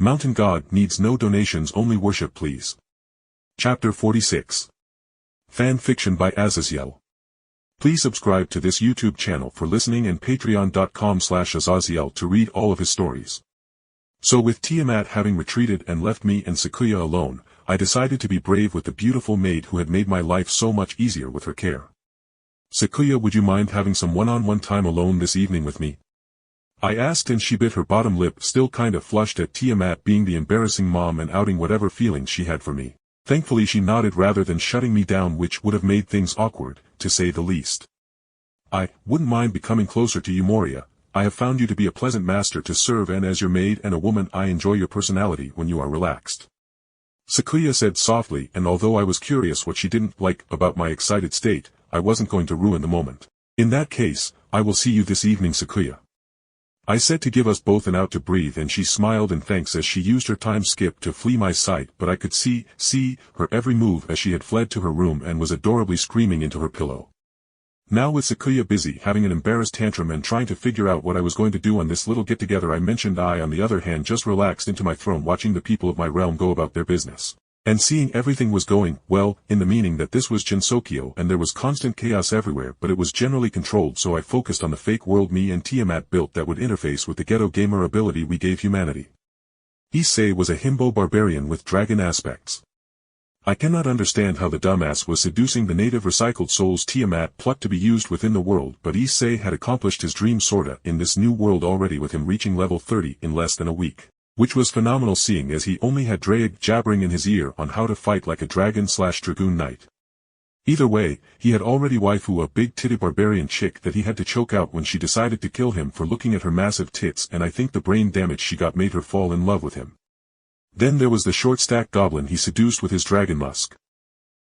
Mountain God needs no donations, only worship please. Chapter 46. Fan Fiction by Azazyel. Please subscribe to this YouTube channel for listening and patreon.com/Azazyel to read all of his stories. So with Tiamat having retreated and left me and Sakuya alone, I decided to be brave with the beautiful maid who had made my life so much easier with her care. Sakuya, would you mind having some one-on-one time alone this evening with me? I asked, and she bit her bottom lip, still kinda flushed at Tiamat being the embarrassing mom and outing whatever feelings she had for me. Thankfully she nodded rather than shutting me down, which would have made things awkward, to say the least. I wouldn't mind becoming closer to you, Moria. I have found you to be a pleasant master to serve, and as your maid and a woman I enjoy your personality when you are relaxed. Sakuya said softly, and although I was curious what she didn't like about my excited state, I wasn't going to ruin the moment. In that case, I will see you this evening, Sakuya. I said to give us both an out to breathe, and she smiled in thanks as she used her time skip to flee my sight, but I could see her every move as she had fled to her room and was adorably screaming into her pillow. Now with Sakuya busy having an embarrassed tantrum and trying to figure out what I was going to do on this little get-together, I mentioned I on the other hand just relaxed into my throne watching the people of my realm go about their business. And seeing everything was going well, in the meaning that this was Shinsokyo and there was constant chaos everywhere, but it was generally controlled, so I focused on the fake world me and Tiamat built that would interface with the ghetto gamer ability we gave humanity. Issei was a himbo barbarian with dragon aspects. I cannot understand how the dumbass was seducing the native recycled souls Tiamat plucked to be used within the world, but Issei had accomplished his dream sorta in this new world already, with him reaching level 30 in less than a week. Which was phenomenal, seeing as he only had Drake jabbering in his ear on how to fight like a dragon/dragoon knight. Either way, he had already waifu a big titty barbarian chick that he had to choke out when she decided to kill him for looking at her massive tits, and I think the brain damage she got made her fall in love with him. Then there was the short-stacked goblin he seduced with his dragon musk.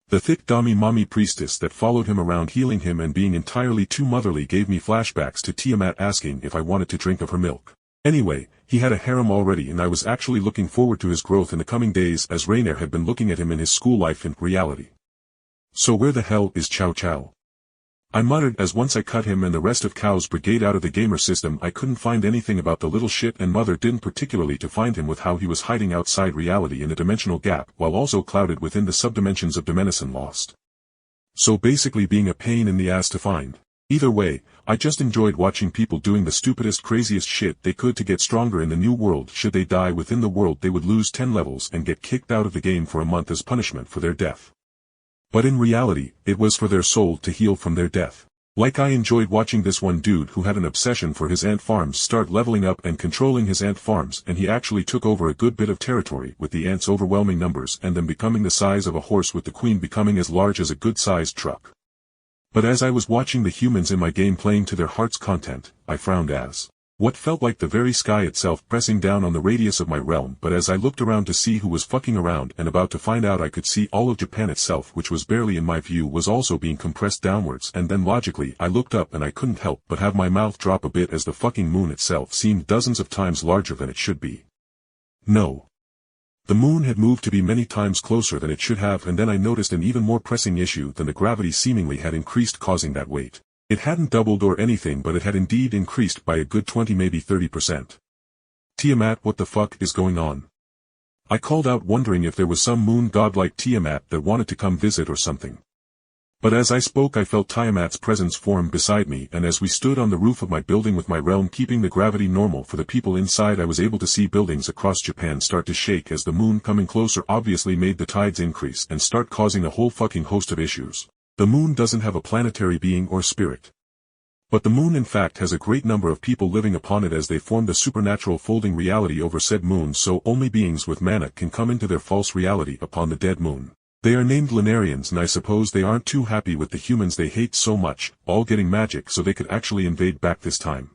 The thick dami mommy priestess that followed him around healing him and being entirely too motherly gave me flashbacks to Tiamat asking if I wanted to drink of her milk. Anyway, he had a harem already, and I was actually looking forward to his growth in the coming days, as Rainier had been looking at him in his school life in reality. So where the hell is Chow Chow? I muttered as once I cut him and the rest of Cow's brigade out of the gamer system, I couldn't find anything about the little shit, and mother didn't particularly to find him with how he was hiding outside reality in a dimensional gap while also clouded within the subdimensions of Dimension Lost. So basically being a pain in the ass to find. Either way, I just enjoyed watching people doing the stupidest, craziest shit they could to get stronger in the new world. Should they die within the world, they would lose 10 levels and get kicked out of the game for a month as punishment for their death. But in reality, it was for their soul to heal from their death. Like I enjoyed watching this one dude who had an obsession for his ant farms start leveling up and controlling his ant farms, and he actually took over a good bit of territory with the ants' overwhelming numbers and them becoming the size of a horse, with the queen becoming as large as a good-sized truck. But as I was watching the humans in my game playing to their heart's content, I frowned as what felt like the very sky itself pressing down on the radius of my realm. But as I looked around to see who was fucking around and about to find out, I could see all of Japan itself, which was barely in my view, was also being compressed downwards. And then logically I looked up and I couldn't help but have my mouth drop a bit as the fucking moon itself seemed dozens of times larger than it should be. No. The moon had moved to be many times closer than it should have, and then I noticed an even more pressing issue than the gravity seemingly had increased, causing that weight. It hadn't doubled or anything, but it had indeed increased by a good 20, maybe 30%. Tiamat, what the fuck is going on? I called out, wondering if there was some moon god like Tiamat that wanted to come visit or something. But as I spoke I felt Tiamat's presence form beside me, and as we stood on the roof of my building with my realm keeping the gravity normal for the people inside, I was able to see buildings across Japan start to shake as the moon coming closer obviously made the tides increase and start causing a whole fucking host of issues. The moon doesn't have a planetary being or spirit. But the moon in fact has a great number of people living upon it as they form the supernatural folding reality over said moon, so only beings with mana can come into their false reality upon the dead moon. They are named Lunarians, and I suppose they aren't too happy with the humans they hate so much, all getting magic so they could actually invade back this time.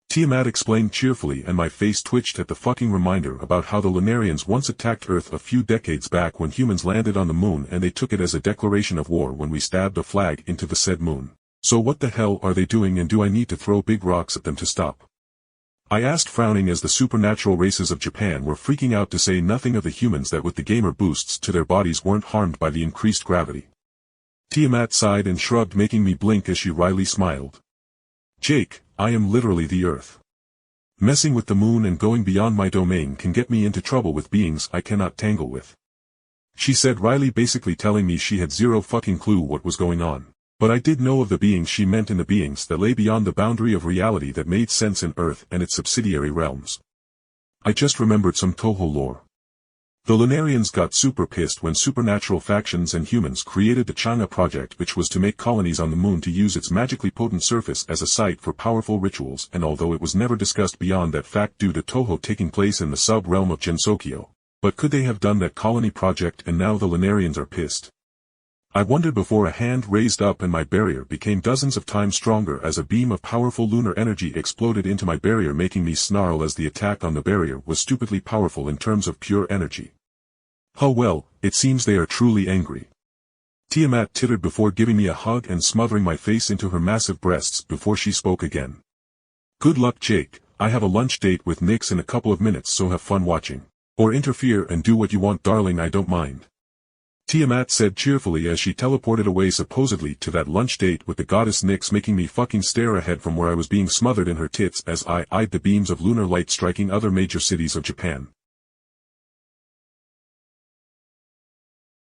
Tiamat explained cheerfully, and my face twitched at the fucking reminder about how the Lunarians once attacked Earth a few decades back when humans landed on the moon, and they took it as a declaration of war when we stabbed a flag into the said moon. So what the hell are they doing, and do I need to throw big rocks at them to stop? I asked, frowning as the supernatural races of Japan were freaking out, to say nothing of the humans that with the gamer boosts to their bodies weren't harmed by the increased gravity. Tiamat sighed and shrugged, making me blink as she wryly smiled. Jake, I am literally the Earth. Messing with the moon and going beyond my domain can get me into trouble with beings I cannot tangle with. She said, Riley, basically telling me she had zero fucking clue what was going on. But I did know of the beings she meant and the beings that lay beyond the boundary of reality that made sense in Earth and its subsidiary realms. I just remembered some Toho lore. The Lunarians got super pissed when supernatural factions and humans created the Chang'e project, which was to make colonies on the moon to use its magically potent surface as a site for powerful rituals, and although it was never discussed beyond that fact due to Toho taking place in the sub-realm of Gensokyo. But could they have done that colony project and now the Lunarians are pissed? I wondered before a hand raised up and my barrier became dozens of times stronger as a beam of powerful lunar energy exploded into my barrier, making me snarl as the attack on the barrier was stupidly powerful in terms of pure energy. Oh well, it seems they are truly angry. Tiamat tittered before giving me a hug and smothering my face into her massive breasts before she spoke again. Good luck, Jake. I have a lunch date with Nyx in a couple of minutes, so have fun watching. Or interfere and do what you want, darling, I don't mind. Tiamat said cheerfully as she teleported away supposedly to that lunch date with the goddess Nyx, making me fucking stare ahead from where I was being smothered in her tits as I eyed the beams of lunar light striking other major cities of Japan.